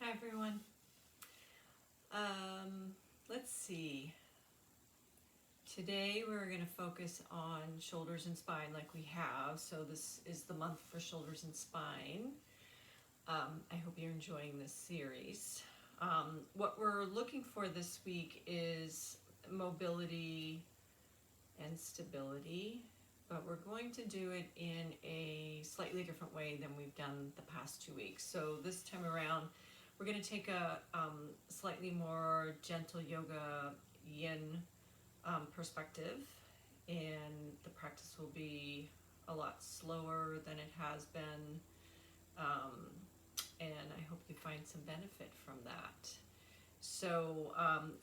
Hi everyone. Let's see. Today we're going to focus on shoulders and spine like we have. So this is the month for shoulders and spine. I hope you're enjoying this series. What we're looking for this week is mobility and stability, but we're going to do it in a slightly different way than we've done the past 2 weeks. So this time around, we're going to take a slightly more gentle yoga yin perspective, and the practice will be a lot slower than it has been, and I hope you find some benefit from that. So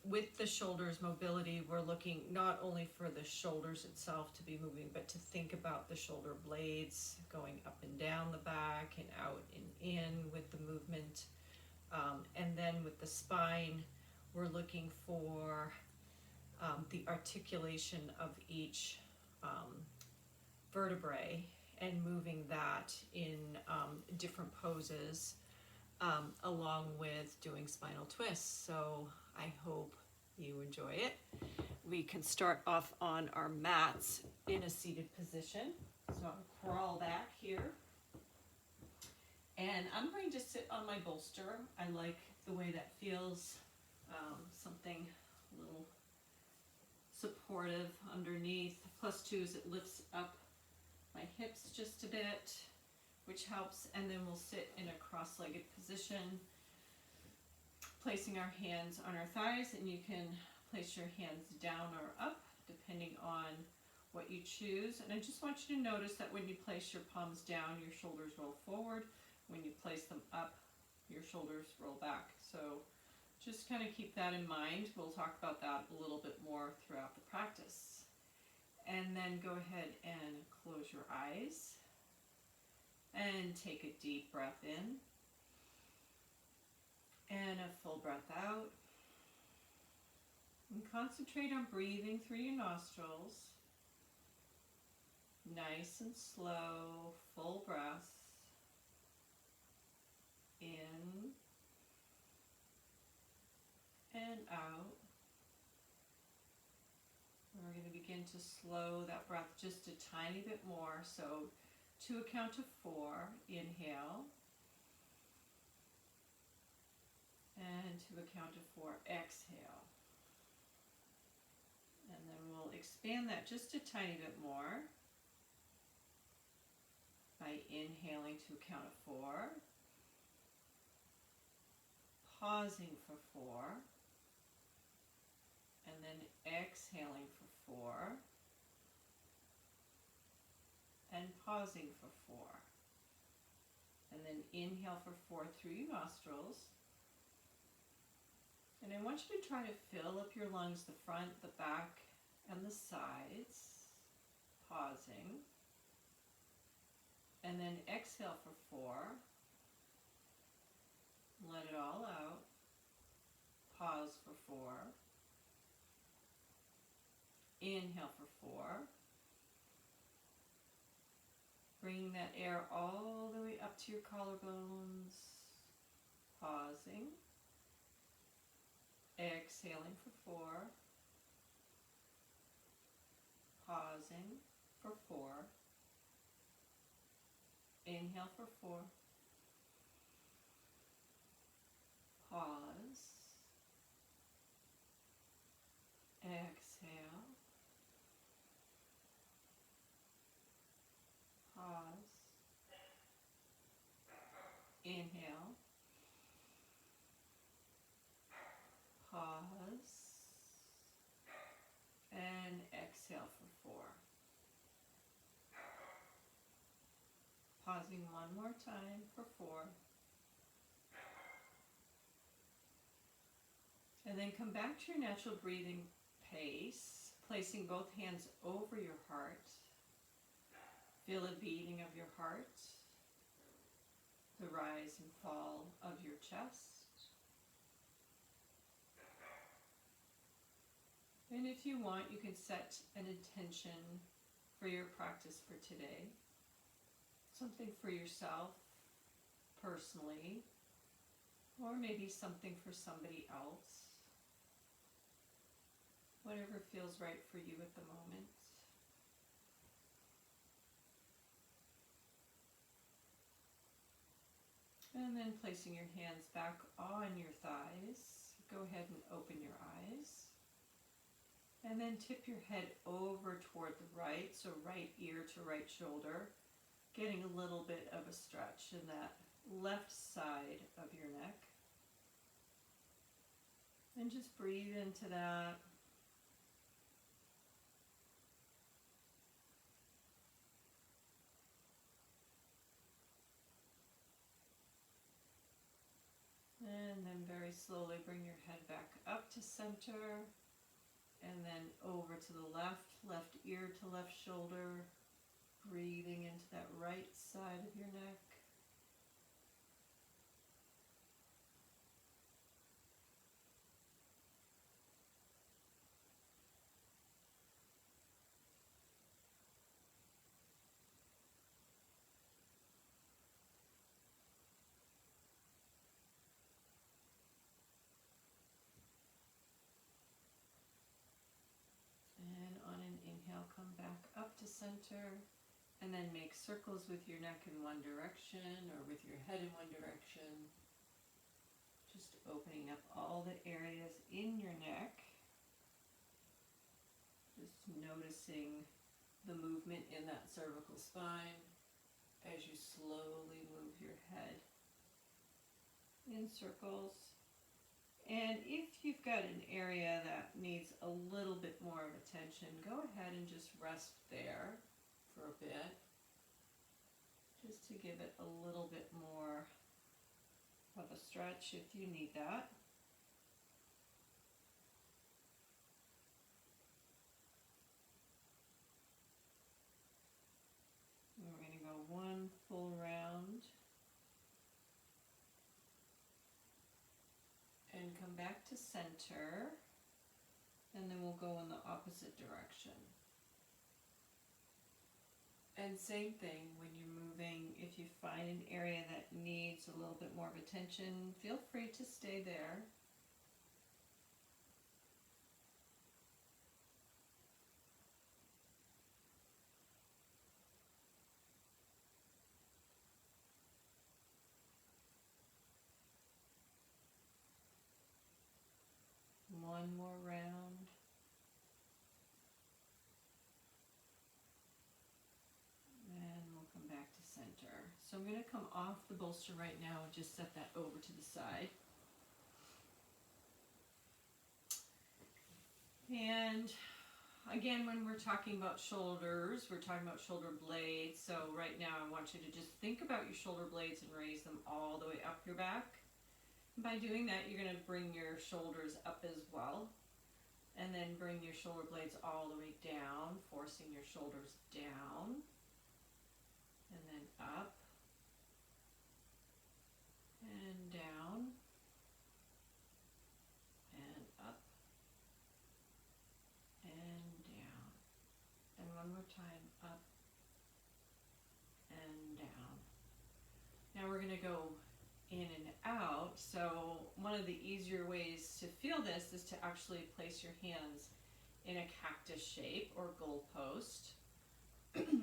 with the shoulders mobility, we're looking not only for the shoulders itself to be moving, but to think about the shoulder blades going up and down the back and out and in with the movement. And then with the spine, we're looking for the articulation of each vertebrae and moving that in different poses, along with doing spinal twists. So I hope you enjoy it. We can start off on our mats in a seated position. So I'll crawl back here. And I'm going to sit on my bolster. I like the way that feels, something a little supportive underneath. Plus two is it lifts up my hips just a bit, which helps. And then we'll sit in a cross-legged position, placing our hands on our thighs, and you can place your hands down or up depending on what you choose. And I just want you to notice that when you place your palms down, your shoulders roll forward. When you place them up, your shoulders roll back. So just kind of keep that in mind. We'll talk about that a little bit more throughout the practice. And then go ahead and close your eyes and take a deep breath in and a full breath out. And concentrate on breathing through your nostrils. Nice and slow, full breaths. In and out. We're going to begin to slow that breath just a tiny bit more. So to a count of 4, inhale. And to a count of 4, exhale. And then we'll expand that just a tiny bit more by inhaling to a count of 4. Pausing for 4, and then exhaling for 4, and pausing for 4. And then inhale for 4 through your nostrils. And I want you to try to fill up your lungs, the front, the back, and the sides. Pausing. And then exhale for 4. Let it all out. Pause for 4. Inhale for 4. Bringing that air all the way up to your collarbones. Pausing. Exhaling for 4. Pausing for 4. Inhale for 4. Pause, exhale, pause, inhale, pause, and exhale for 4. Pausing one more time for 4. And then come back to your natural breathing pace, placing both hands over your heart. Feel the beating of your heart, the rise and fall of your chest. And if you want, you can set an intention for your practice for today. Something for yourself, personally, or or maybe something for somebody else. Whatever feels right for you at the moment. And then placing your hands back on your thighs, go ahead and open your eyes. And then tip your head over toward the right, so right ear to right shoulder, getting a little bit of a stretch in that left side of your neck. And just breathe into that. And then very slowly bring your head back up to center. And then over to the left, left ear to left shoulder, breathing into that right side of your neck. And on an inhale, come back up to center. And then make circles with your neck in one direction or with your head in one direction. Just opening up all the areas in your neck. Just noticing the movement in that cervical spine as you slowly move your head in circles. And if you've got an area that needs a little bit more of attention, go ahead and just rest there for a bit, just to give it a little bit more of a stretch if you need that. And we're going to go one full round and come back to center, and then we'll go in the opposite direction. And same thing, when you're moving, if you find an area that needs a little bit more of attention, feel free to stay there. One more round. And we'll come back to center. So I'm going to come off the bolster right now and just set that over to the side. And again, when we're talking about shoulders, we're talking about shoulder blades. So right now I want you to just think about your shoulder blades and raise them all the way up your back. And by doing that, you're going to bring your shoulders up as well. And then bring your shoulder blades all the way down, forcing your shoulders down. And then up. And down. And up. And down. And one more time, up and down. Now we're going to go in and out. So one of the easier ways to feel this is to actually place your hands in a cactus shape or goalpost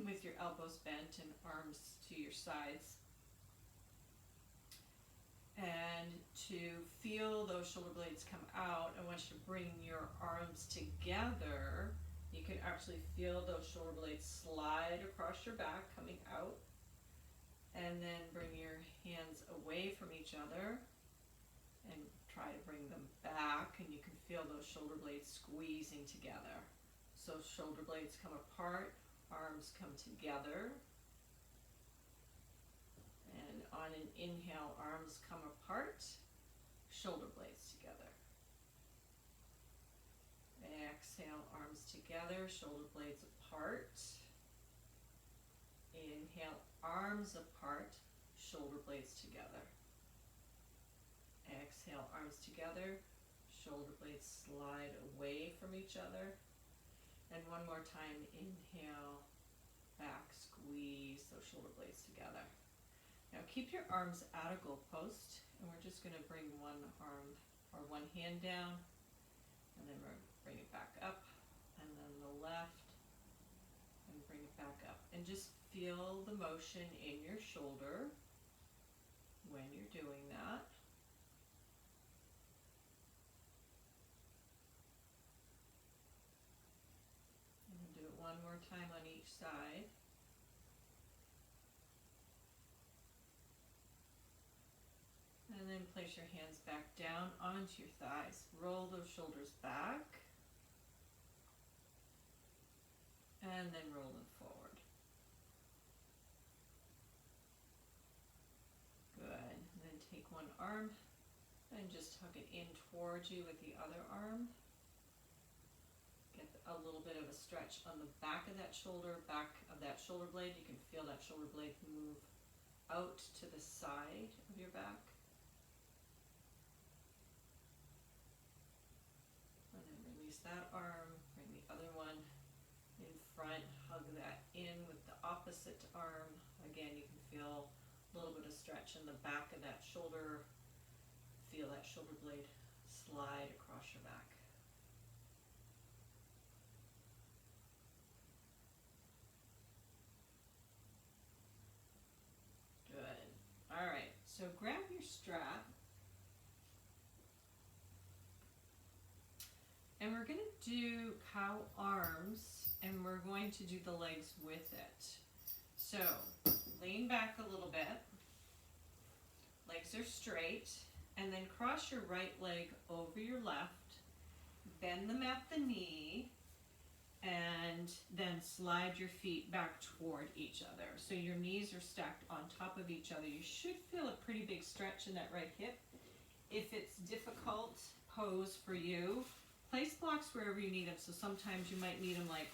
with your elbows bent and arms to your sides. And to feel those shoulder blades come out, I want you to bring your arms together. You can actually feel those shoulder blades slide across your back coming out. And then bring your hands away from each other and try to bring them back, and you can feel those shoulder blades squeezing together. So shoulder blades come apart, arms come together. And on an inhale, arms come apart, shoulder blades together. Exhale, arms together, shoulder blades apart. Inhale, arms apart, shoulder blades together. Exhale, arms together, shoulder blades slide away from each other. And one more time, inhale, back, squeeze those shoulder blades together. Now keep your arms at a goalpost And we're just going to bring one arm or one hand down, and then we're bring it back up, and then the left, and bring it back up. And just feel the motion in your shoulder when you're doing that. And we'll do it one more time on each side. And then place your hands back down onto your thighs. Roll those shoulders back. And then roll them forward. Good. And then take one arm and just hug it in towards you with the other arm. Get a little bit of a stretch on the back of that shoulder blade. You can feel that shoulder blade move out to the side of your back. And then release that arm, bring the other one in front, hug that in with the opposite arm. Again, you can feel a little bit of stretch in the back of that shoulder. Feel that shoulder blade slide across your back. Good. All right, so grab your strap. And we're going to do cow arms, and we're going to do the legs with it. So lean back a little bit, legs are straight, and then cross your right leg over your left, bend them at the knee, and then slide your feet back toward each other. So your knees are stacked on top of each other. You should feel a pretty big stretch in that right hip. If it's difficult pose for you, place blocks wherever you need them. So sometimes you might need them like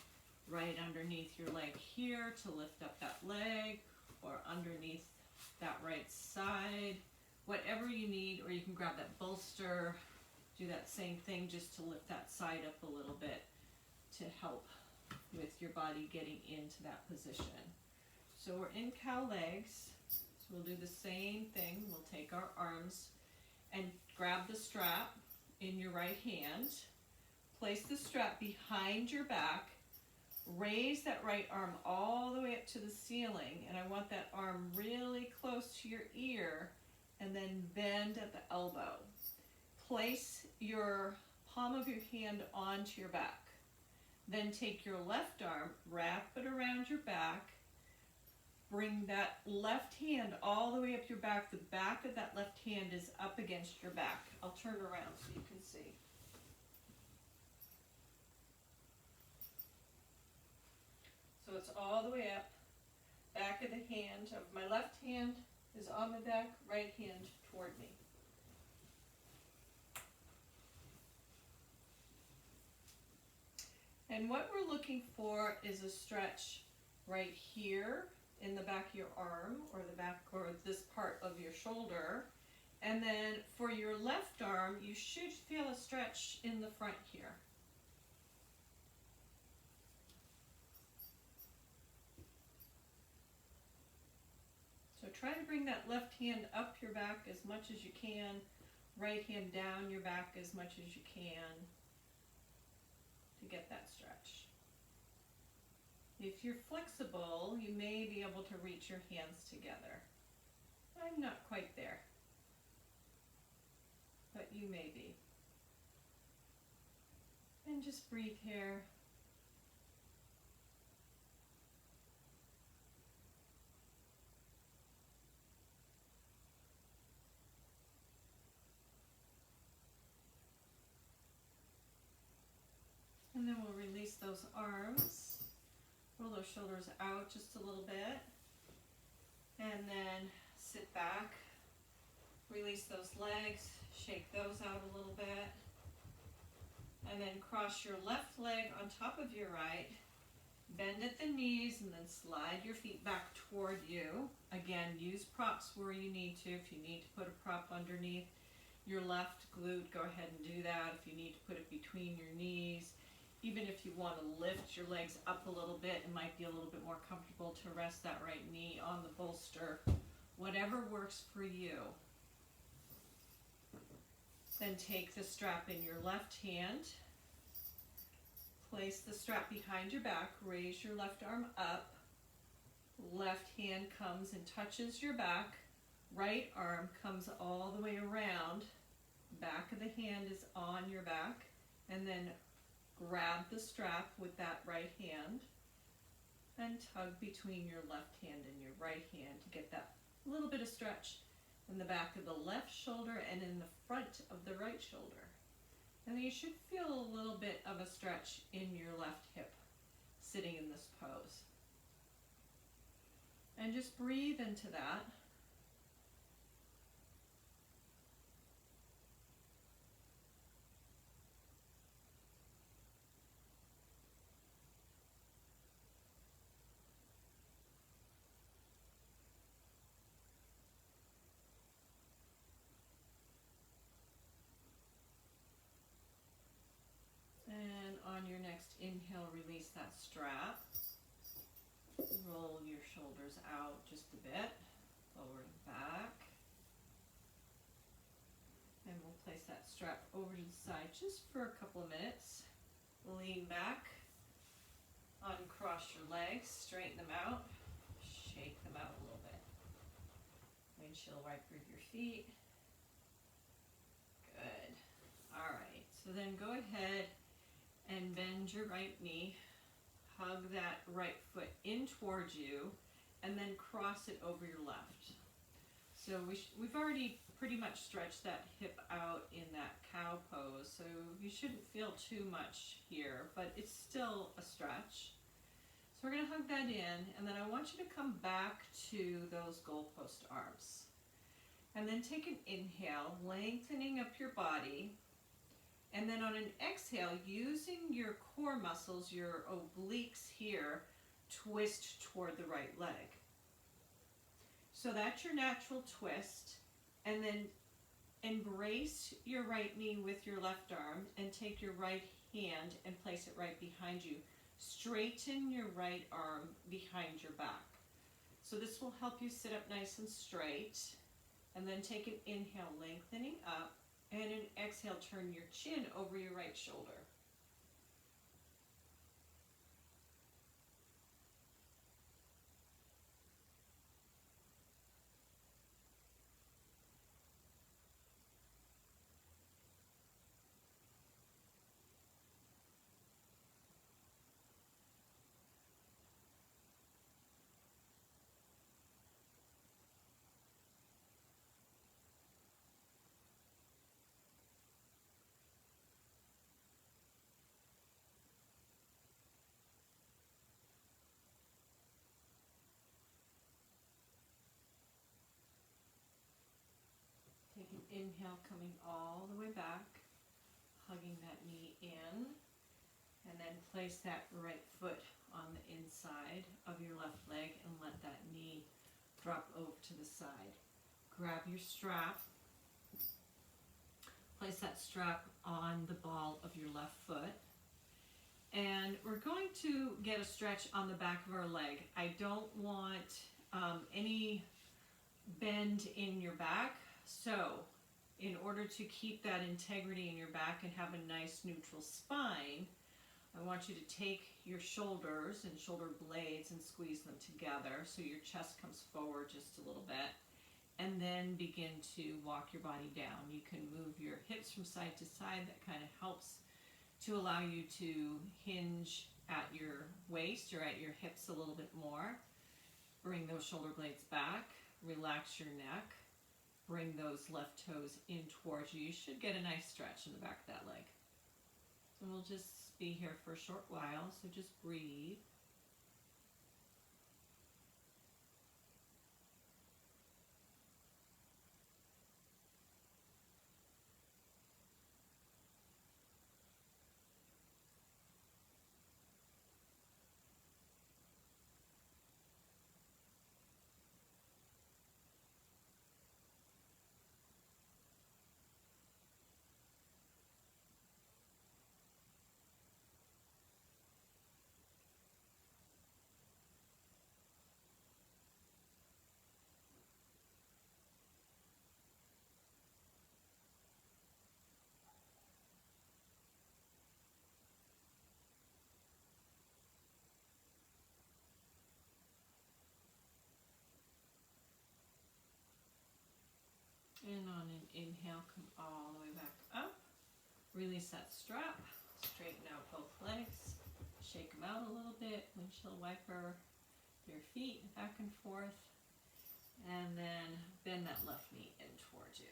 right underneath your leg here to lift up that leg, or underneath that right side, whatever you need. Or you can grab that bolster, do that same thing just to lift that side up a little bit to help with your body getting into that position. So we're in cow legs, so we'll do the same thing. We'll take our arms and grab the strap in your right hand, place the strap behind your back, raise that right arm all the way up to the ceiling, and I want that arm really close to your ear, and then bend at the elbow. Place your palm of your hand onto your back. Then take your left arm, wrap it around your back, bring that left hand all the way up your back. The back of that left hand is up against your back. I'll turn around so you can see. So it's all the way up, back of the hand of my left hand is on the back, right hand toward me. And what we're looking for is a stretch right here in the back of your arm, or the back, or this part of your shoulder. And then for your left arm, you should feel a stretch in the front here. So try to bring that left hand up your back as much as you can, right hand down your back as much as you can to get that stretch. If you're flexible, you may be able to reach your hands together. I'm not quite there, but you may be. And just breathe here. And then we'll release those arms, roll those shoulders out just a little bit, and then sit back, release those legs, shake those out a little bit, and then cross your left leg on top of your right, bend at the knees, and then slide your feet back toward you. Again, use props where you need to. If you need to put a prop underneath your left glute, go ahead and do that. If you need to put it between your knees, even if you want to lift your legs up a little bit, it might be a little bit more comfortable to rest that right knee on the bolster. Whatever works for you. Then take the strap in your left hand, place the strap behind your back, raise your left arm up, left hand comes and touches your back, right arm comes all the way around, back of the hand is on your back, and then grab the strap with that right hand and tug between your left hand and your right hand to get that little bit of stretch in the back of the left shoulder and in the front of the right shoulder. And then you should feel a little bit of a stretch in your left hip sitting in this pose. And just breathe into that. And on your next inhale, release that strap. Roll your shoulders out just a bit, forward and back. And we'll place that strap over to the side just for a couple of minutes. Lean back, uncross your legs, straighten them out, shake them out a little bit. Windshield wiper your feet. Good. All right, so then go ahead and bend your right knee, hug that right foot in towards you, and then cross it over your left. So we've already pretty much stretched that hip out in that cow pose, so you shouldn't feel too much here, but it's still a stretch. So we're going to hug that in, and then I want you to come back to those goalpost arms. And then take an inhale, lengthening up your body. And then on an exhale, using your core muscles, your obliques here, twist toward the right leg. So that's your natural twist. And then embrace your right knee with your left arm and take your right hand and place it right behind you. Straighten your right arm behind your back. So this will help you sit up nice and straight. And then take an inhale, lengthening up. And an exhale, turn your chin over your right shoulder. Take an inhale, coming all the way back, hugging that knee in, and then place that right foot on the inside of your left leg and let that knee drop over to the side. Grab your strap, place that strap on the ball of your left foot, and we're going to get a stretch on the back of our leg. I don't want any bend in your back. So, in order to keep that integrity in your back and have a nice neutral spine, I want you to take your shoulders and shoulder blades and squeeze them together so your chest comes forward just a little bit, and then begin to walk your body down. You can move your hips from side to side. That kind of helps to allow you to hinge at your waist or at your hips a little bit more. Bring those shoulder blades back, relax your neck. Bring those left toes in towards you. You should get a nice stretch in the back of that leg. And we'll just be here for a short while, so just breathe. And on an inhale, come all the way back up. Release that strap. Straighten out both legs. Shake them out a little bit. Windshield wiper your feet back and forth. And then bend that left knee in towards you.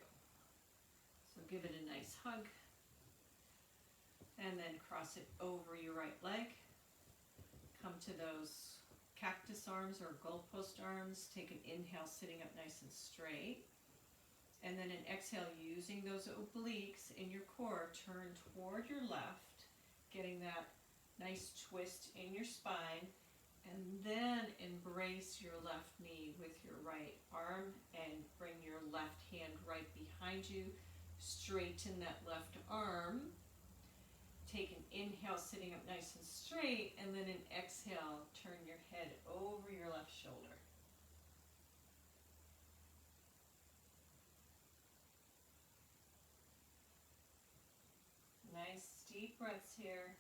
So give it a nice hug. And then cross it over your right leg. Come to those cactus arms or goalpost arms. Take an inhale, sitting up nice and straight. And then an exhale, using those obliques in your core, turn toward your left, getting that nice twist in your spine, and then embrace your left knee with your right arm and bring your left hand right behind you. Straighten that left arm. Take an inhale, sitting up nice and straight, and then an exhale, turn your head over your left shoulder. Nice deep breaths here.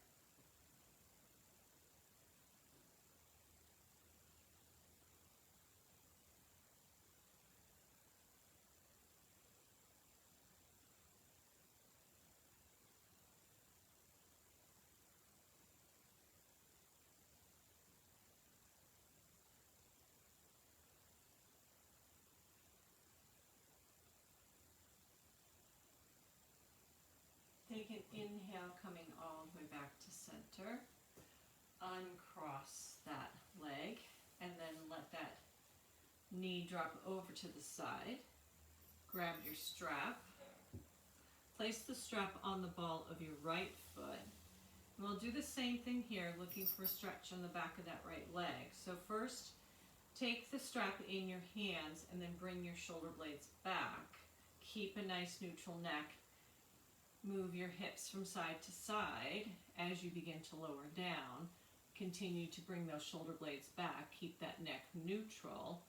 Take an inhale, coming all the way back to center. Uncross that leg, and then let that knee drop over to the side. Grab your strap. Place the strap on the ball of your right foot. And we'll do the same thing here, looking for a stretch on the back of that right leg. So first, take the strap in your hands and then bring your shoulder blades back. Keep a nice neutral neck. Move your hips from side to side as you begin to lower down. Continue to bring those shoulder blades back. Keep that neck neutral.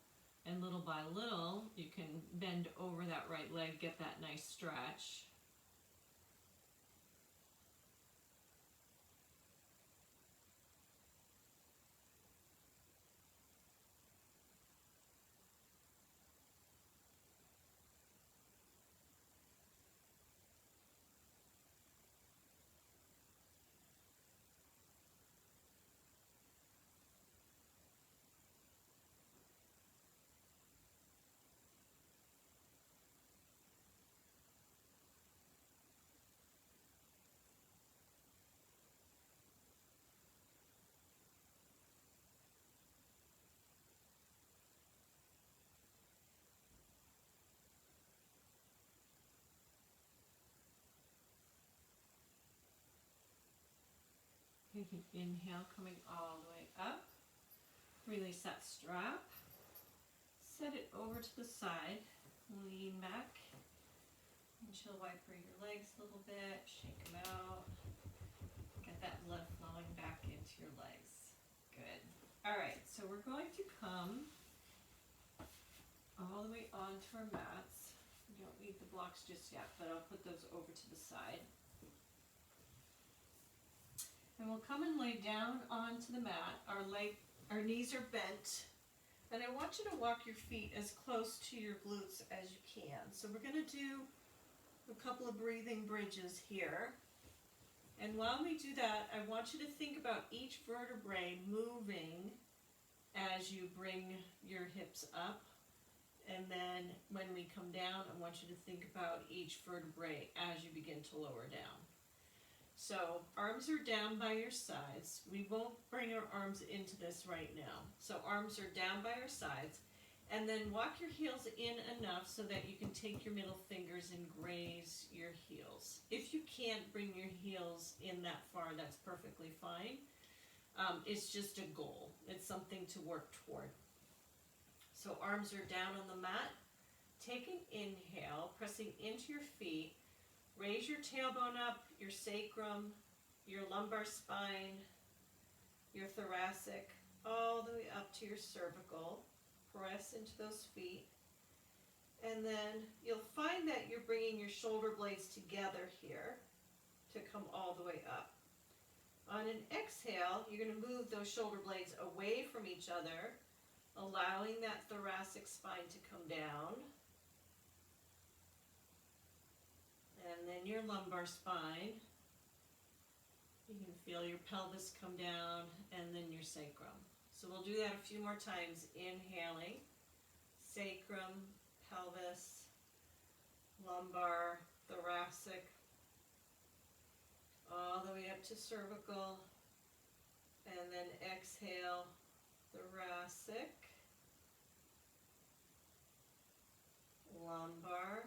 And little by little, you can bend over that right leg, get that nice stretch. Take an inhale, coming all the way up. Release that strap. Set it over to the side. Lean back. Windshield wiper your legs a little bit. Shake them out. Get that blood flowing back into your legs. Good. All right, so we're going to come all the way onto our mats. We don't need the blocks just yet, but I'll put those over to the side. And we'll come and lay down onto the mat. Our knees are bent. And I want you to walk your feet as close to your glutes as you can. So we're going to do a couple of breathing bridges here. And while we do that, I want you to think about each vertebrae moving as you bring your hips up. And then when we come down, I want you to think about each vertebrae as you begin to lower down. So arms are down by your sides. We won't bring our arms into this right now. So arms are down by your sides. And then walk your heels in enough so that you can take your middle fingers and graze your heels. If you can't bring your heels in that far, that's perfectly fine. It's just a goal. It's something to work toward. So arms are down on the mat. Take an inhale, pressing into your feet. Raise your tailbone up, your sacrum, your lumbar spine, your thoracic, all the way up to your cervical. Press into those feet. And then you'll find that you're bringing your shoulder blades together here to come all the way up. On an exhale, you're going to move those shoulder blades away from each other, allowing that thoracic spine to come down. your lumbar spine. You can feel your pelvis come down and then your sacrum. So we'll do that a few more times. Inhaling, sacrum, pelvis, lumbar, thoracic, all the way up to cervical, and then exhale, thoracic, lumbar,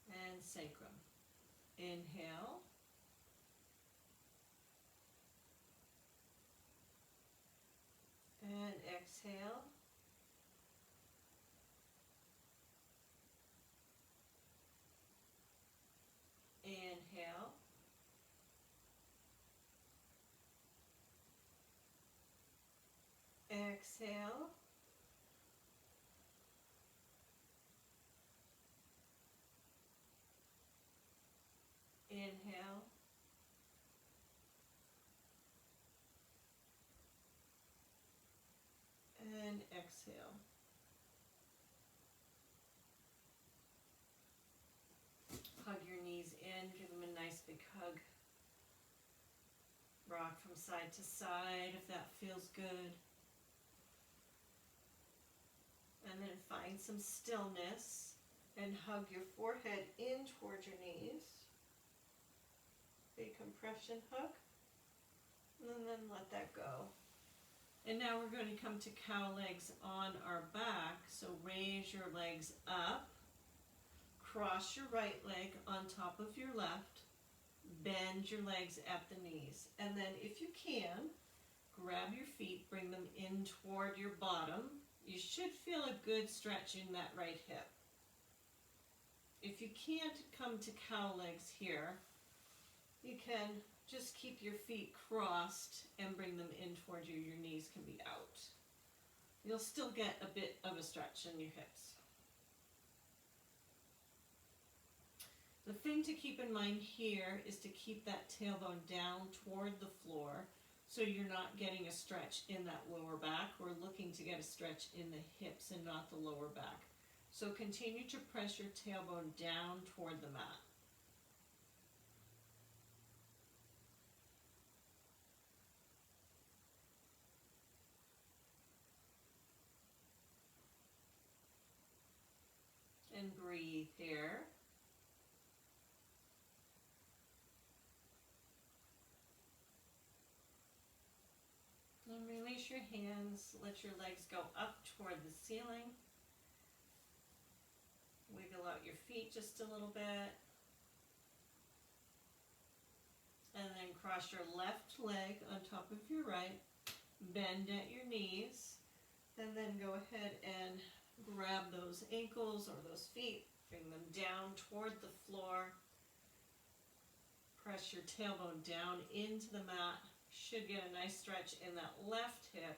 and sacrum. Inhale, and exhale. Inhale. Exhale. Inhale. And exhale. Hug your knees in, give them a nice big hug. Rock from side to side if that feels good. And then find some stillness and hug your forehead in towards your knees. Big compression hug. And then let that go. And now we're going to come to cow legs on our back. So raise your legs up. Cross your right leg on top of your left. Bend your legs at the knees. And then if you can, grab your feet, bring them in toward your bottom. You should feel a good stretch in that right hip. If you can't come to cow legs here, you can just keep your feet crossed and bring them in toward you. Your knees can be out. You'll still get a bit of a stretch in your hips. The thing to keep in mind here is to keep that tailbone down toward the floor so you're not getting a stretch in that lower back. We're looking to get a stretch in the hips and not the lower back. So continue to press your tailbone down toward the mat. And breathe here. And release your hands, let your legs go up toward the ceiling. Wiggle out your feet just a little bit. And then cross your left leg on top of your right. Bend at your knees. And then go ahead and grab those ankles or those feet. Bring them down toward the floor. Press your tailbone down into the mat. Should get a nice stretch in that left hip.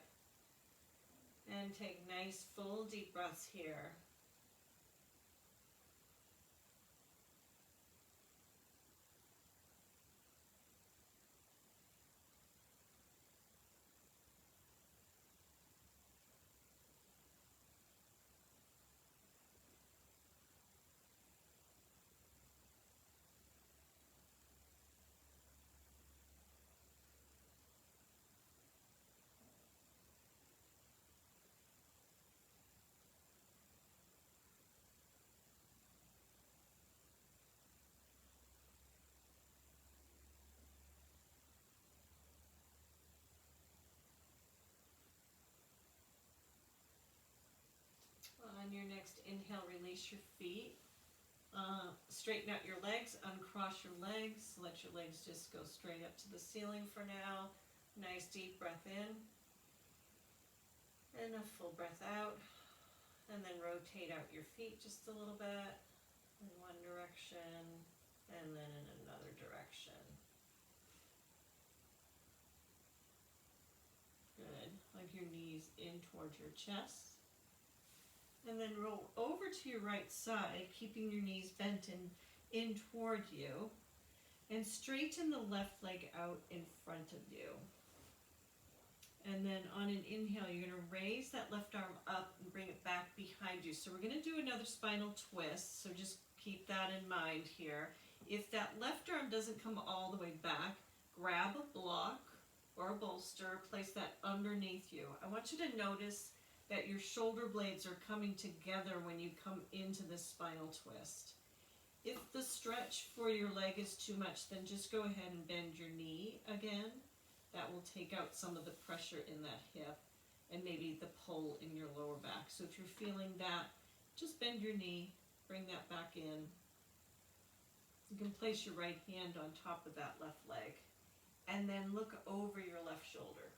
And take nice full deep breaths here. On your next inhale, release your feet. Straighten out your legs, uncross your legs. Let your legs just go straight up to the ceiling for now. Nice deep breath in. And a full breath out. And then rotate out your feet just a little bit in one direction and then in another direction. Good. Hug your knees in towards your chest. And then roll over to your right side, keeping your knees bent in toward you. And straighten the left leg out in front of you. And then on an inhale, you're going to raise that left arm up and bring it back behind you. So we're going to do another spinal twist. So just keep that in mind here. If that left arm doesn't come all the way back, grab a block or a bolster, place that underneath you. I want you to notice that your shoulder blades are coming together when you come into this spinal twist. If the stretch for your leg is too much, then just go ahead and bend your knee again. That will take out some of the pressure in that hip and maybe the pull in your lower back. So if you're feeling that, just bend your knee, bring that back in. You can place your right hand on top of that left leg and then look over your left shoulder.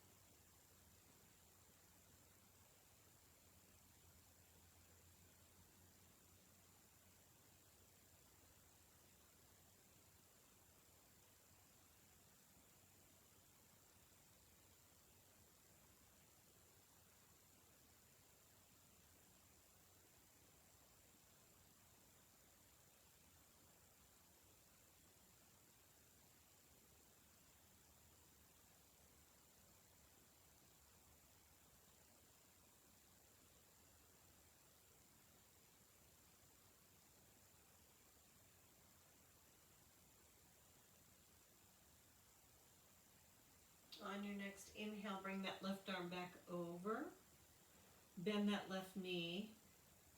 On your next inhale, bring that left arm back over, bend that left knee,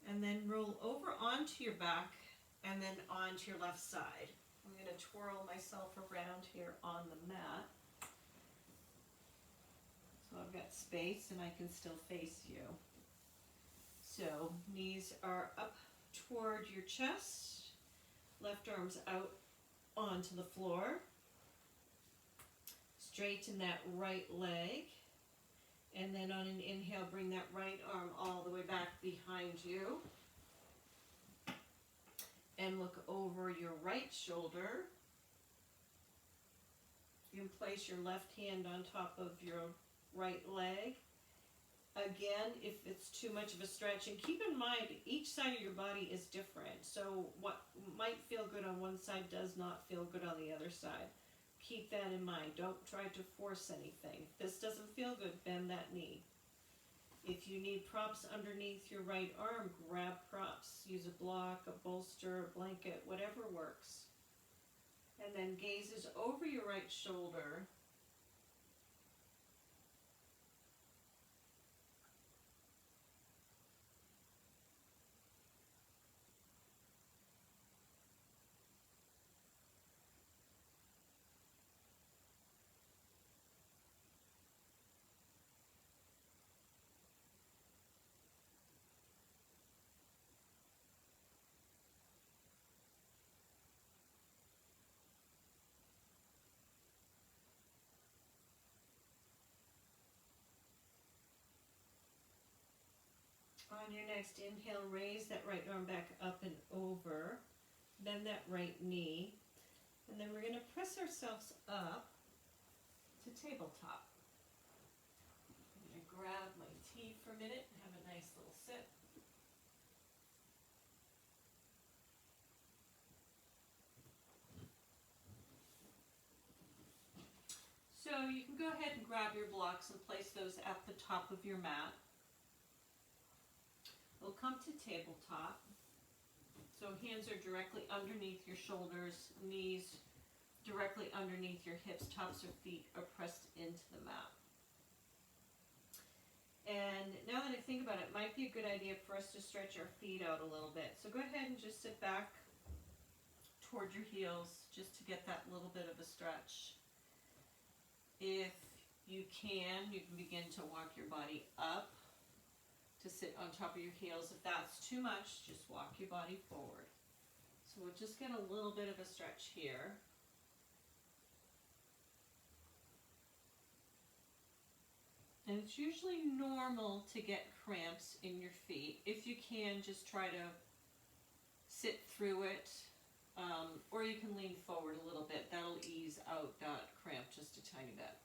and then roll over onto your back and then onto your left side. I'm going to twirl myself around here on the mat. So I've got space and I can still face you. So knees are up toward your chest, left arm's out onto the floor. Straighten that right leg, and then on an inhale, bring that right arm all the way back behind you, and look over your right shoulder. You can place your left hand on top of your right leg. Again, if it's too much of a stretch, and keep in mind, each side of your body is different, so what might feel good on one side does not feel good on the other side. Keep that in mind. Don't try to force anything. If this doesn't feel good, bend that knee. If you need props underneath your right arm, grab props. Use a block, a bolster, a blanket, whatever works. And then gazes over your right shoulder. On your next inhale, raise that right arm back up and over. Bend that right knee. And then we're going to press ourselves up to tabletop. I'm going to grab my tea for a minute and have a nice little sip. So you can go ahead and grab your blocks and place those at the top of your mat. We'll come to tabletop. So hands are directly underneath your shoulders, knees directly underneath your hips, tops of feet are pressed into the mat. And now that I think about it, it might be a good idea for us to stretch our feet out a little bit. So go ahead and just sit back toward your heels just to get that little bit of a stretch. If you can begin to walk your body up to sit on top of your heels. If that's too much, just walk your body forward. So we'll just get a little bit of a stretch here. And it's usually normal to get cramps in your feet. If you can, just try to sit through it, or you can lean forward a little bit. That'll ease out that cramp just a tiny bit.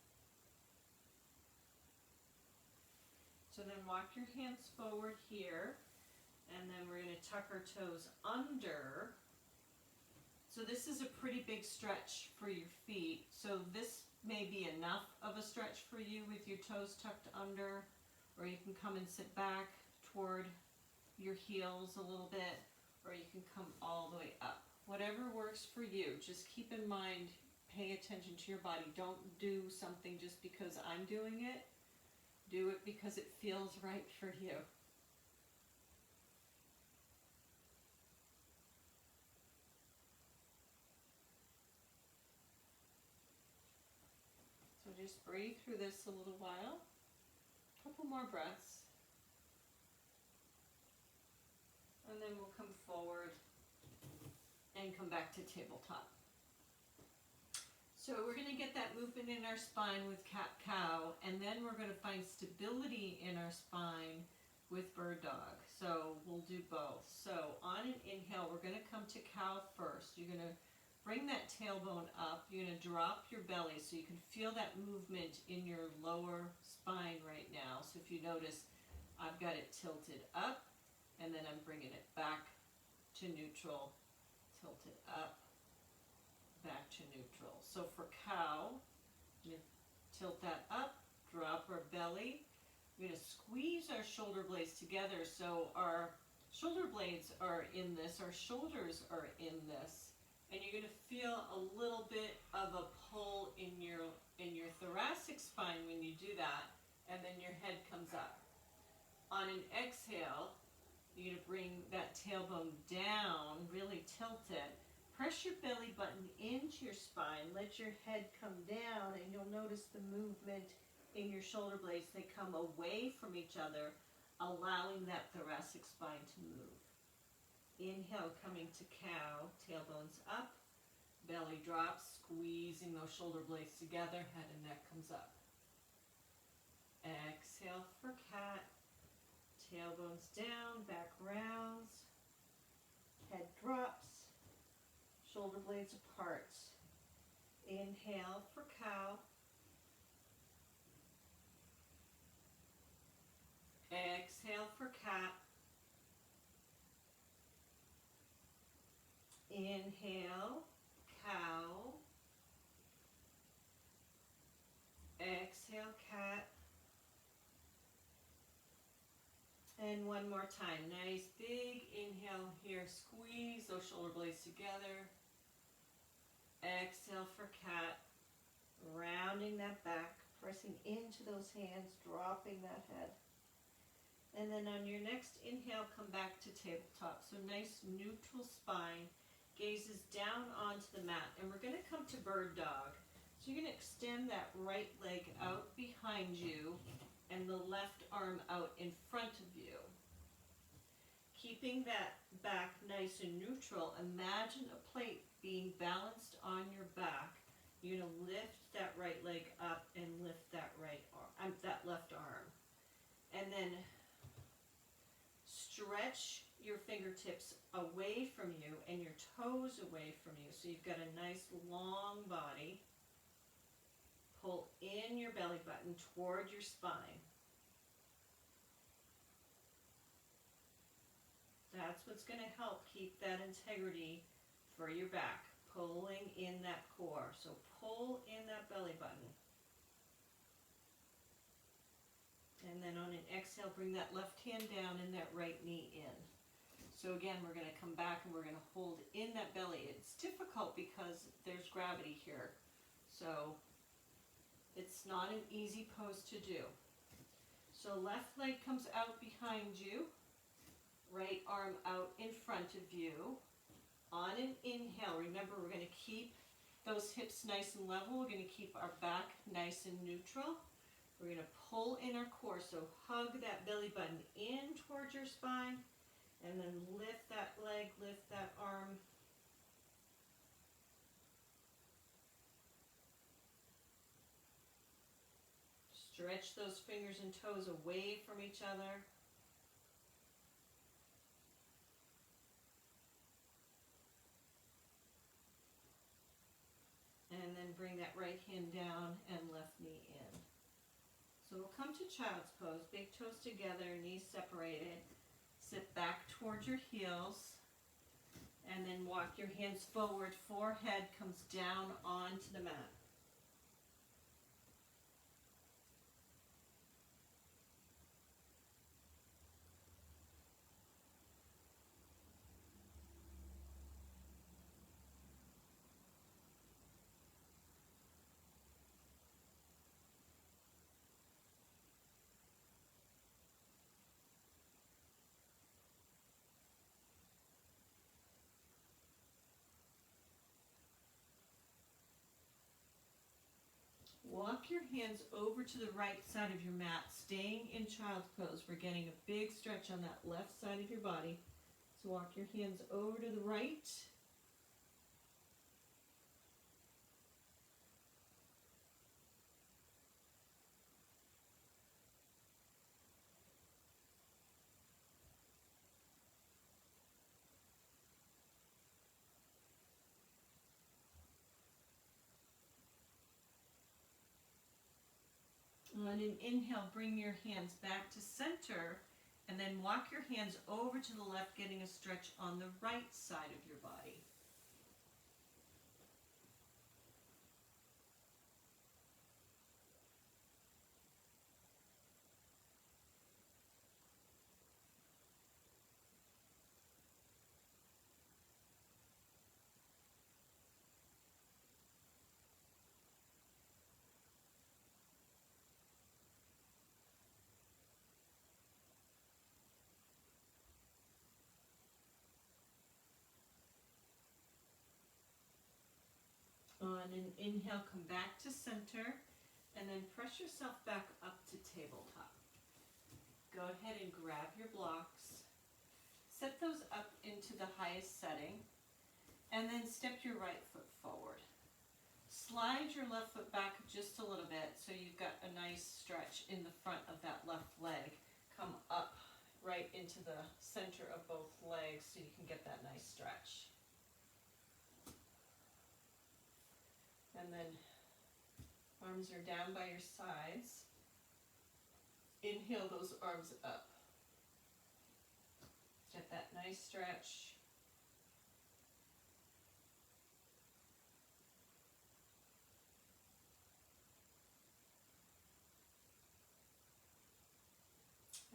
So then walk your hands forward here, and then we're going to tuck our toes under So this is a pretty big stretch for your feet. So this may be enough of a stretch for you with your toes tucked under, or you can come and sit back toward your heels a little bit, or you can come all the way up. Whatever works for you. Just keep in mind, pay attention to your body. Don't do something just because I'm doing it. Do it because it feels right for you. So just breathe through this a little while. A couple more breaths. And then we'll come forward and come back to tabletop. So we're going to get that movement in our spine with cat-cow, and then we're going to find stability in our spine with bird dog. So we'll do both. So on an inhale, we're going to come to cow first. You're going to bring that tailbone up. You're going to drop your belly so you can feel that movement in your lower spine right now. So if you notice, I've got it tilted up, and then I'm bringing it back to neutral, tilted up, back to neutral. So for cow, you tilt that up, drop our belly. We're going to squeeze our shoulder blades together so our shoulder blades are in this, our shoulders are in this, and you're going to feel a little bit of a pull in your thoracic spine when you do that, and then your head comes up. On an exhale, you're going to bring that tailbone down, really tilt it. Press your belly button into your spine. Let your head come down, and you'll notice the movement in your shoulder blades. They come away from each other, allowing that thoracic spine to move. Inhale, coming to cow, tailbones up, belly drops, squeezing those shoulder blades together, head and neck comes up. Exhale for cat, tailbones down, back rounds, head drops, shoulder blades apart. Inhale for cow. Exhale for cat. Inhale, cow. Exhale, cat. And one more time. Nice big inhale here. Squeeze those shoulder blades together. Exhale for cat. Rounding that back. Pressing into those hands. Dropping that head. And then on your next inhale, come back to tabletop. So nice neutral spine. Gazes down onto the mat. And we're going to come to bird dog. So you're going to extend that right leg out behind you and the left arm out in front of you. Keeping that back nice and neutral, imagine a plate being balanced on your back. You're going to lift that right leg up and lift that that left arm. And then stretch your fingertips away from you and your toes away from you. So you've got a nice long body. Pull in your belly button toward your spine. That's what's going to help keep that integrity for your back. Pulling in that core. So pull in that belly button. And then on an exhale, bring that left hand down and that right knee in. So again, we're going to come back and we're going to hold in that belly. It's difficult because there's gravity here. So it's not an easy pose to do. So left leg comes out behind you. Right arm out in front of you. On an inhale, remember we're going to keep those hips nice and level. We're going to keep our back nice and neutral. We're going to pull in our core, so hug that belly button in towards your spine, and then lift that leg, lift that arm. Stretch those fingers and toes away from each other. And then bring that right hand down and left knee in. So we'll come to child's pose. Big toes together, knees separated. Sit back towards your heels. And then walk your hands forward, forehead comes down onto the mat. Walk your hands over to the right side of your mat, staying in child's pose. We're getting a big stretch on that left side of your body. So walk your hands over to the right. On an inhale, bring your hands back to center, and then walk your hands over to the left, getting a stretch on the right side of your body. On an inhale, come back to center, and then press yourself back up to tabletop. Go ahead and grab your blocks, set those up into the highest setting, and then step your right foot forward. Slide your left foot back just a little bit so you've got a nice stretch in the front of that left leg. Come up right into the center of both legs so you can get that nice stretch. And then arms are down by your sides. Inhale those arms up. Get that nice stretch.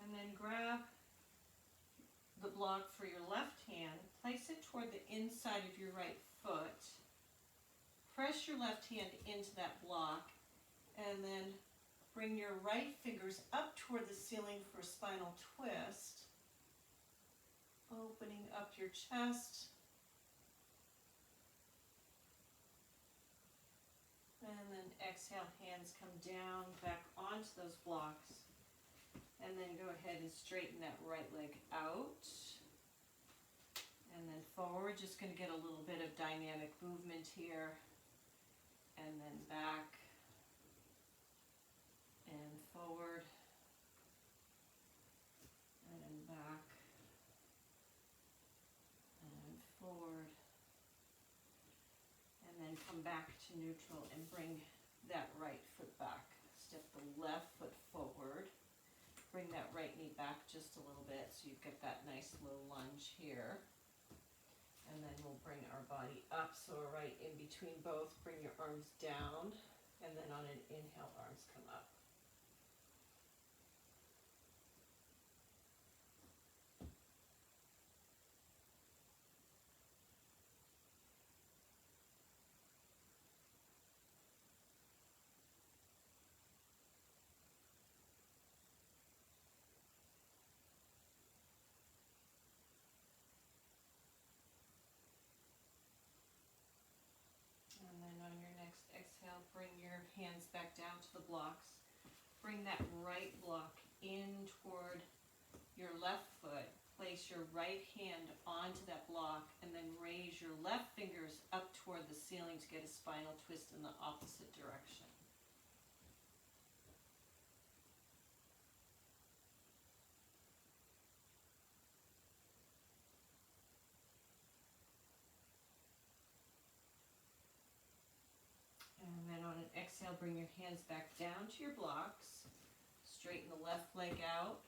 And then grab the block for your left hand, place it toward the inside of your right foot. Press your left hand into that block, and then bring your right fingers up toward the ceiling for a spinal twist, opening up your chest. And then exhale, hands come down, back onto those blocks. And then go ahead and straighten that right leg out. And then forward, just going to get a little bit of dynamic movement here. And then back and forward and then back and forward, and then come back to neutral and bring that right foot back. Step the left foot forward, bring that right knee back just a little bit so you get that nice low lunge here. And then we'll bring our body up, so we're right in between both. Bring your arms down, and then on an inhale, arms come up. Bring your hands back down to the blocks. Bring that right block in toward your left foot. Place your right hand onto that block, and then raise your left fingers up toward the ceiling to get a spinal twist in the opposite direction. Exhale, bring your hands back down to your blocks. Straighten the left leg out,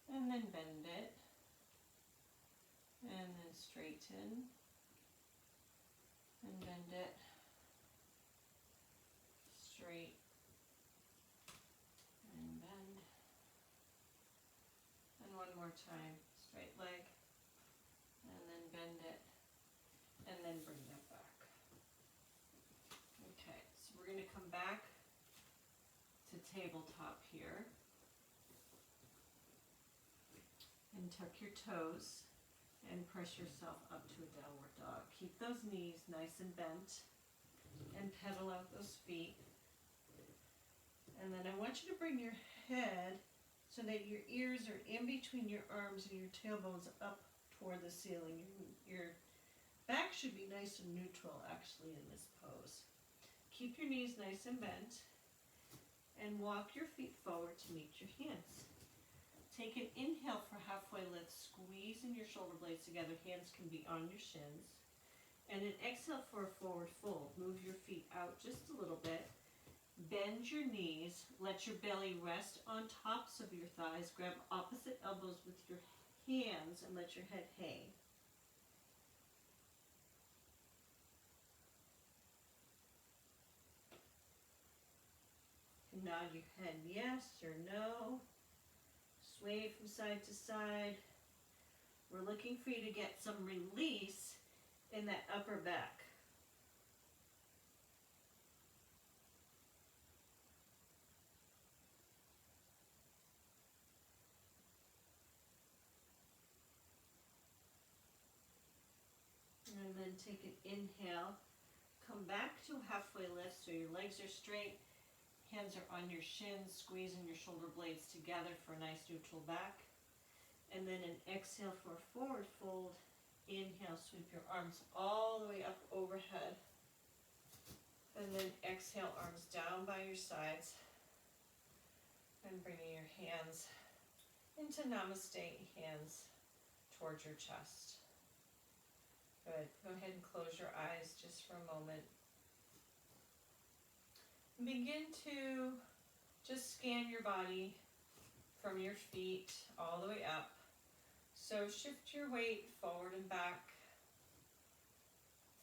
and then bend it. And then straighten and bend it, straight and bend, and one more time, straight leg, and then bend it, and then bring that back. Okay, so we're going to come back to tabletop here, and tuck your toes, and press yourself up to a downward dog. Keep those knees nice and bent, and pedal out those feet. And then I want you to bring your head so that your ears are in between your arms and your tailbone's up toward the ceiling. Your back should be nice and neutral actually in this pose. Keep your knees nice and bent, and walk your feet forward to meet your hands. Take an inhale for halfway lift, squeezing your shoulder blades together, hands can be on your shins. And an exhale for a forward fold. Move your feet out just a little bit. Bend your knees, let your belly rest on tops of your thighs. Grab opposite elbows with your hands and let your head hang. Nod your head yes or no. Sway from side to side. We're looking for you to get some release in that upper back. And then take an inhale. Come back to halfway lift so your legs are straight. Hands are on your shins, squeezing your shoulder blades together for a nice neutral back. And then an exhale for a forward fold. Inhale, sweep your arms all the way up overhead. And then exhale, arms down by your sides. And bringing your hands into Namaste, hands towards your chest. Good. Go ahead and close your eyes just for a moment. Begin to just scan your body from your feet all the way up. So shift your weight forward and back.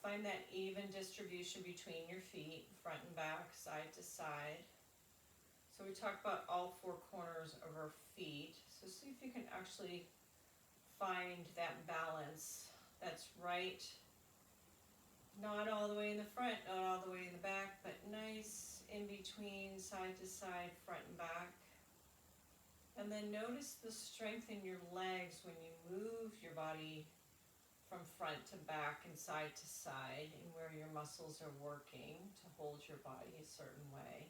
Find that even distribution between your feet, front and back, side to side. So we talked about all four corners of our feet. So see if you can actually find that balance that's right. Not all the way in the front, not all the way in the back, but nice in between, side to side, front and back. And then notice the strength in your legs when you move your body from front to back and side to side, and where your muscles are working to hold your body a certain way.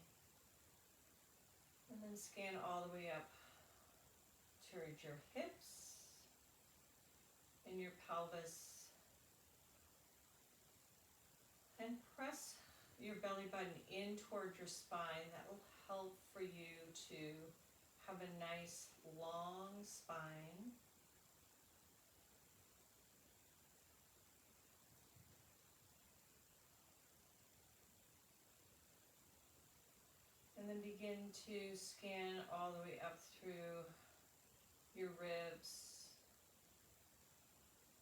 And then scan all the way up towards your hips and your pelvis. And press your belly button in toward your spine. That will help for you to have a nice long spine. And then begin to scan all the way up through your ribs,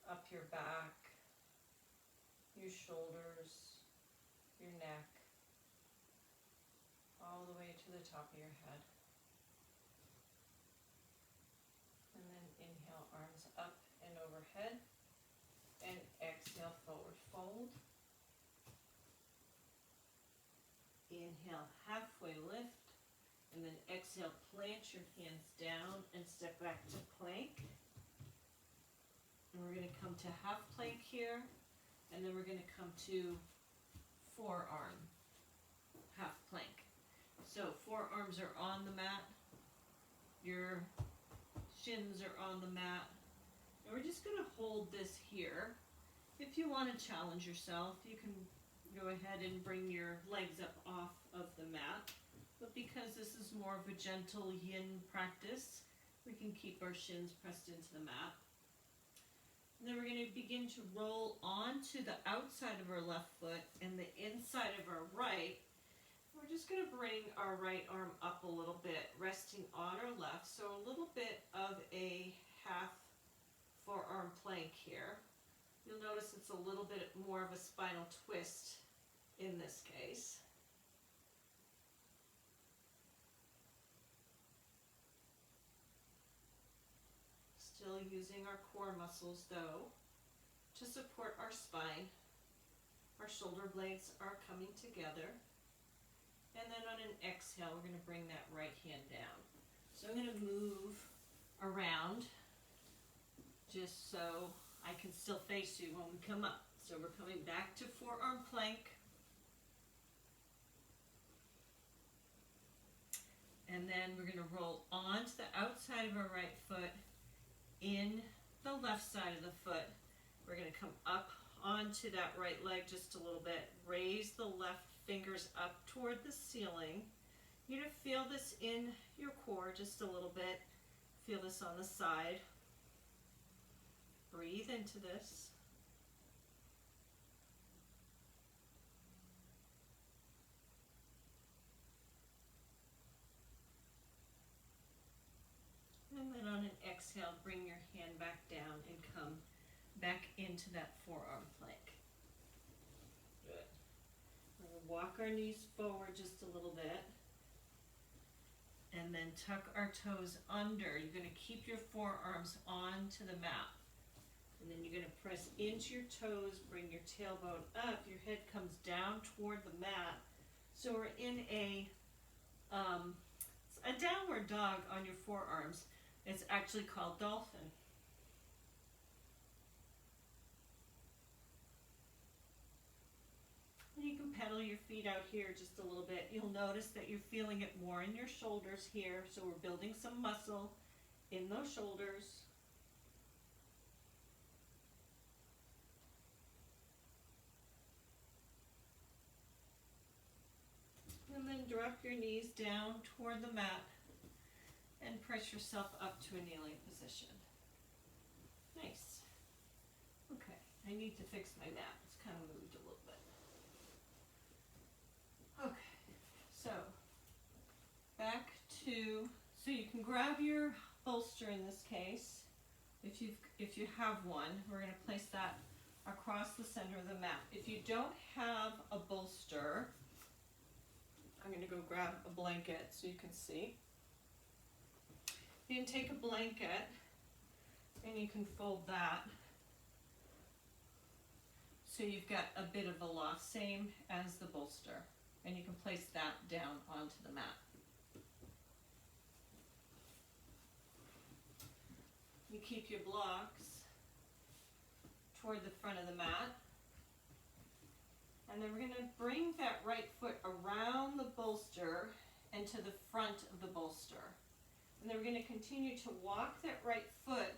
up your back, your shoulders, your neck, all the way to the top of your head. And then inhale, arms up and overhead, and exhale, forward fold. Inhale, halfway lift, and then exhale, plant your hands down and step back to plank. And we're going to come to half plank here, and then we're going to come to forearm half plank. So forearms are on the mat, your shins are on the mat, and we're just going to hold this here. If you want to challenge yourself, you can go ahead and bring your legs up off of the mat, but because this is more of a gentle yin practice, we can keep our shins pressed into the mat. And then we're going to begin to roll onto the outside of our left foot and the inside of our right. We're just going to bring our right arm up a little bit, resting on our left, so a little bit of a half forearm plank here. You'll notice it's a little bit more of a spinal twist in this case. Still using our core muscles though to support our spine. Our shoulder blades are coming together. And then on an exhale, we're going to bring that right hand down. So I'm going to move around just so I can still face you when we come up. So we're coming back to forearm plank. And then we're going to roll onto the outside of our right foot, in the left side of the foot. We're going to come up onto that right leg just a little bit. Raise the left fingers up toward the ceiling. You're going to feel this in your core just a little bit. Feel this on the side. Breathe into this. And then on an exhale, bring your hand back down and come back into that forearm plank. Good. We're going to walk our knees forward just a little bit. And then tuck our toes under. You're going to keep your forearms onto the mat. And then you're going to press into your toes, bring your tailbone up. Your head comes down toward the mat. So we're in a downward dog on your forearms. It's actually called dolphin. And you can pedal your feet out here just a little bit. You'll notice that you're feeling it more in your shoulders here. So we're building some muscle in those shoulders. And then drop your knees down toward the mat and press yourself up to a kneeling position. Nice. Okay, I need to fix my mat. It's kind of moved a little bit. Okay, so back to, so you can grab your bolster in this case. If you have one, we're going to place that across the center of the mat. If you don't have a bolster, I'm going to go grab a blanket so you can see. You can take a blanket and you can fold that so you've got a bit of a loft, same as the bolster, and you can place that down onto the mat. You keep your blocks toward the front of the mat. And then we're going to bring that right foot around the bolster and to the front of the bolster. And then we're going to continue to walk that right foot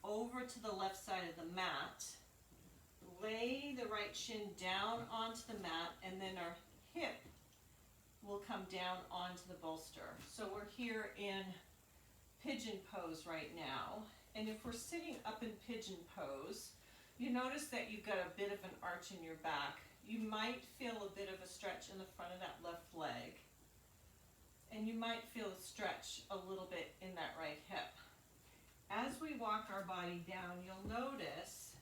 over to the left side of the mat. Lay the right shin down onto the mat, and then our hip will come down onto the bolster. So we're here in pigeon pose right now. And if we're sitting up in pigeon pose, you notice that you've got a bit of an arch in your back. You might feel a bit of a stretch in the front of that left leg. And you might feel a stretch a little bit in that right hip. As we walk our body down, you'll notice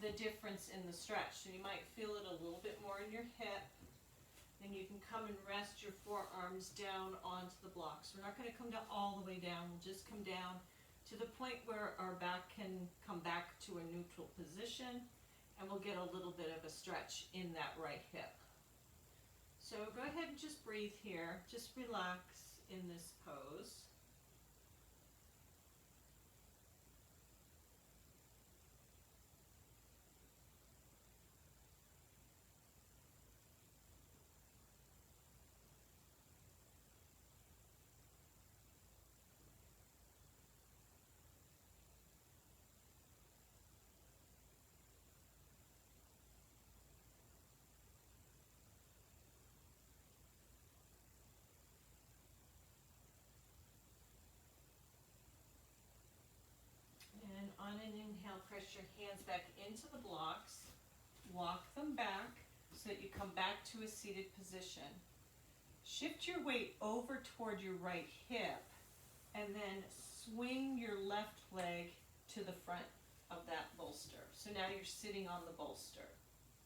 the difference in the stretch. So you might feel it a little bit more in your hip. Then you can come and rest your forearms down onto the blocks. We're not going to come down all the way down. We'll just come down to the point where our back can come back to a neutral position. And we'll get a little bit of a stretch in that right hip. So go ahead and just breathe here. Just relax in this pose. On an inhale, press your hands back into the blocks, walk them back so that you come back to a seated position. Shift your weight over toward your right hip and then swing your left leg to the front. of that bolster. So now you're sitting on the bolster,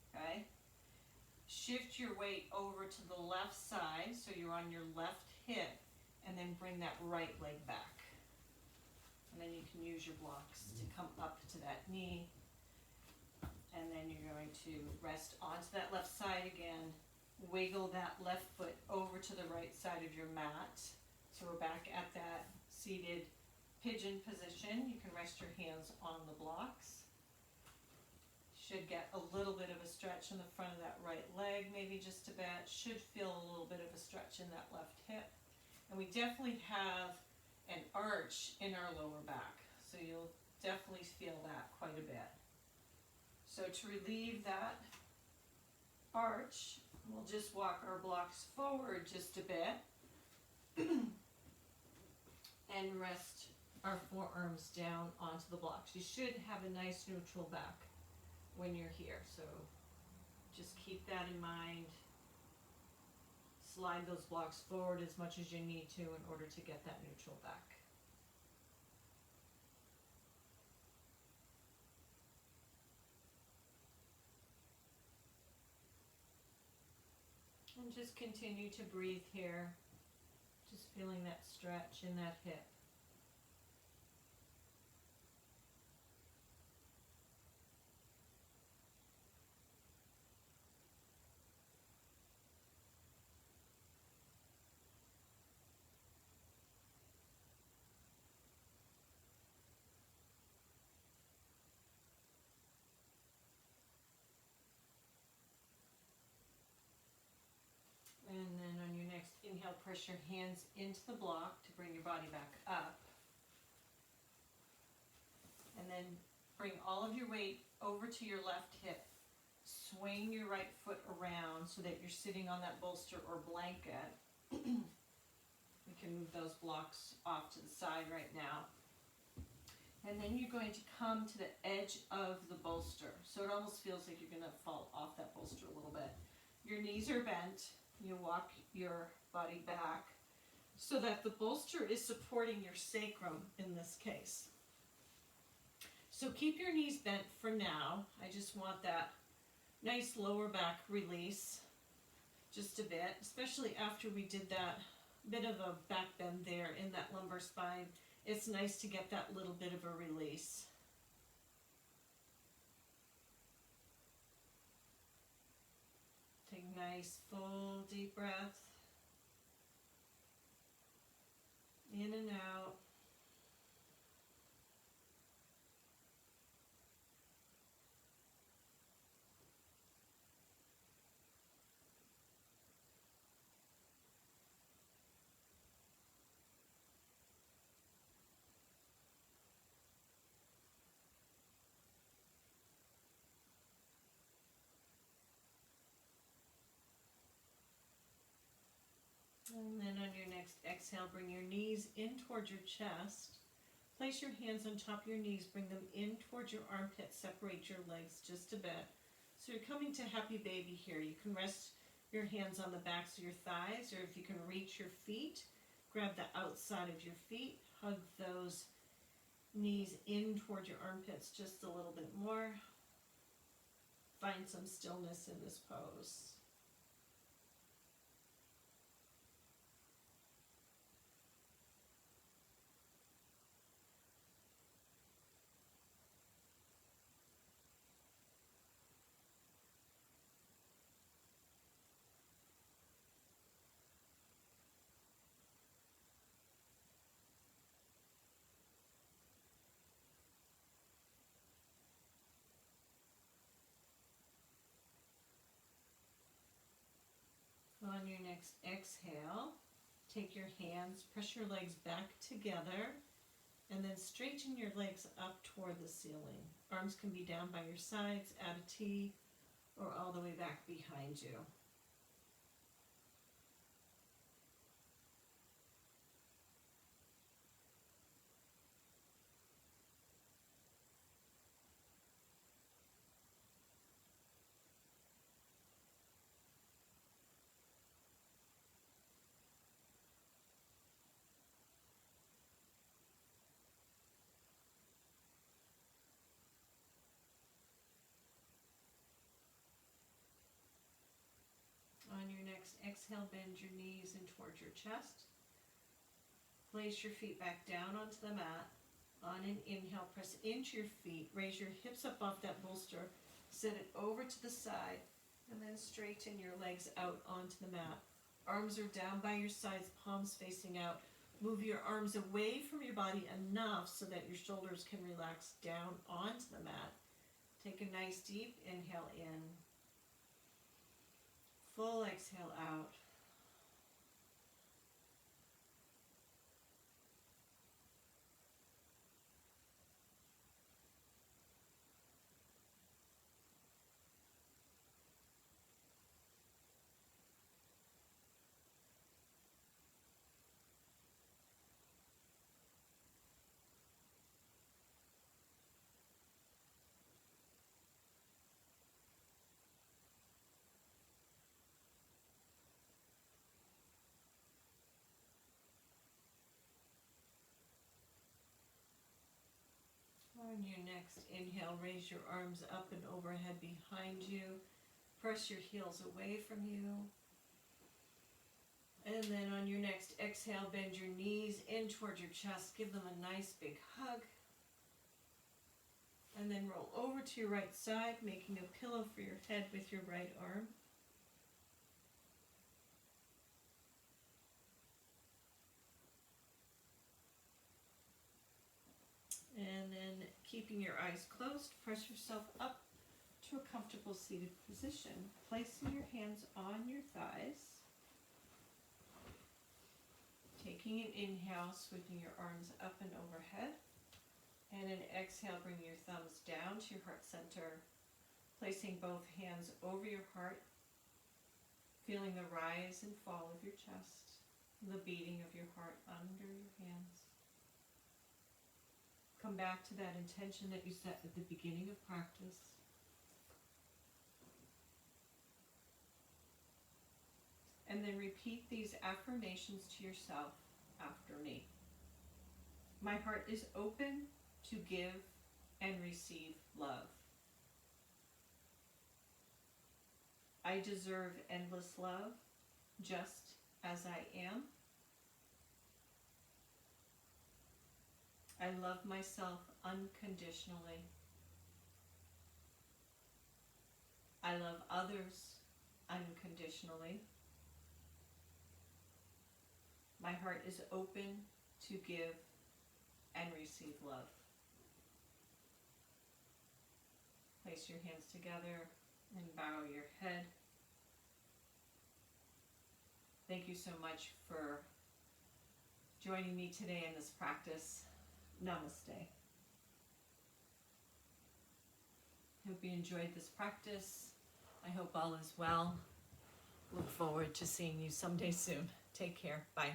okay? Shift your weight over to the left side, so you're on your left hip, and then bring that right leg back. And then you can use your blocks to come up to that knee. And then you're going to rest onto that left side again. Wiggle that left foot over to the right side of your mat. So we're back at that seated pigeon position. You can rest your hands on the blocks. Should get a little bit of a stretch in the front of that right leg, maybe just a bit. Should feel a little bit of a stretch in that left hip. And we definitely have an arch in our lower back. So you'll definitely feel that quite a bit. So to relieve that arch, we'll just walk our blocks forward just a bit and rest our forearms down onto the blocks. You should have a nice neutral back when you're here, so just keep that in mind. Slide those blocks forward as much as you need to in order to get that neutral back. And just continue to breathe here, just feeling that stretch in that hip. And then on your next inhale, press your hands into the block to bring your body back up. And then bring all of your weight over to your left hip. Swing your right foot around so that you're sitting on that bolster or blanket. You can move those blocks off to the side right now. And then you're going to come to the edge of the bolster. So it almost feels like you're going to fall off that bolster a little bit. Your knees are bent. You walk your body back so that the bolster is supporting your sacrum in this case. So keep your knees bent for now. I just want that nice lower back release just a bit, especially after we did that bit of a back bend there in that lumbar spine. It's nice to get that little bit of a release. Take a nice full deep breath. In and out. And then on your next exhale, bring your knees in towards your chest. Place your hands on top of your knees, bring them in towards your armpits, separate your legs just a bit. So you're coming to happy baby here. You can rest your hands on the backs of your thighs, or if you can reach your feet, grab the outside of your feet, hug those knees in towards your armpits just a little bit more. Find some stillness in this pose. On your next exhale, take your hands, press your legs back together, and then straighten your legs up toward the ceiling. Arms can be down by your sides, at a T, or all the way back behind you. exhale, bend your knees in towards your chest. Place your feet back down onto the mat. On an inhale, press into your feet. Raise your hips up off that bolster. Set it over to the side. And then straighten your legs out onto the mat. Arms are down by your sides, palms facing out. Move your arms away from your body enough so that your shoulders can relax down onto the mat. Take a nice deep inhale in. Full exhale out. On your next inhale, raise your arms up and overhead behind you. Press your heels away from you. And then on your next exhale, bend your knees in towards your chest. Give them a nice big hug. And then roll over to your right side, making a pillow for your head with your right arm. And then keeping your eyes closed, press yourself up to a comfortable seated position. Placing your hands on your thighs. Taking an inhale, sweeping your arms up and overhead. And an exhale, bring your thumbs down to your heart center. Placing both hands over your heart. Feeling the rise and fall of your chest. The beating of your heart under your hands. Come back to that intention that you set at the beginning of practice. And then repeat these affirmations to yourself after me. My heart is open to give and receive love. I deserve endless love just as I am. I love myself unconditionally. I love others unconditionally. My heart is open to give and receive love. Place your hands together and bow your head. Thank you so much for joining me today in this practice. Namaste. Hope you enjoyed this practice. I hope all is well. Look forward to seeing you someday soon. Take care. Bye.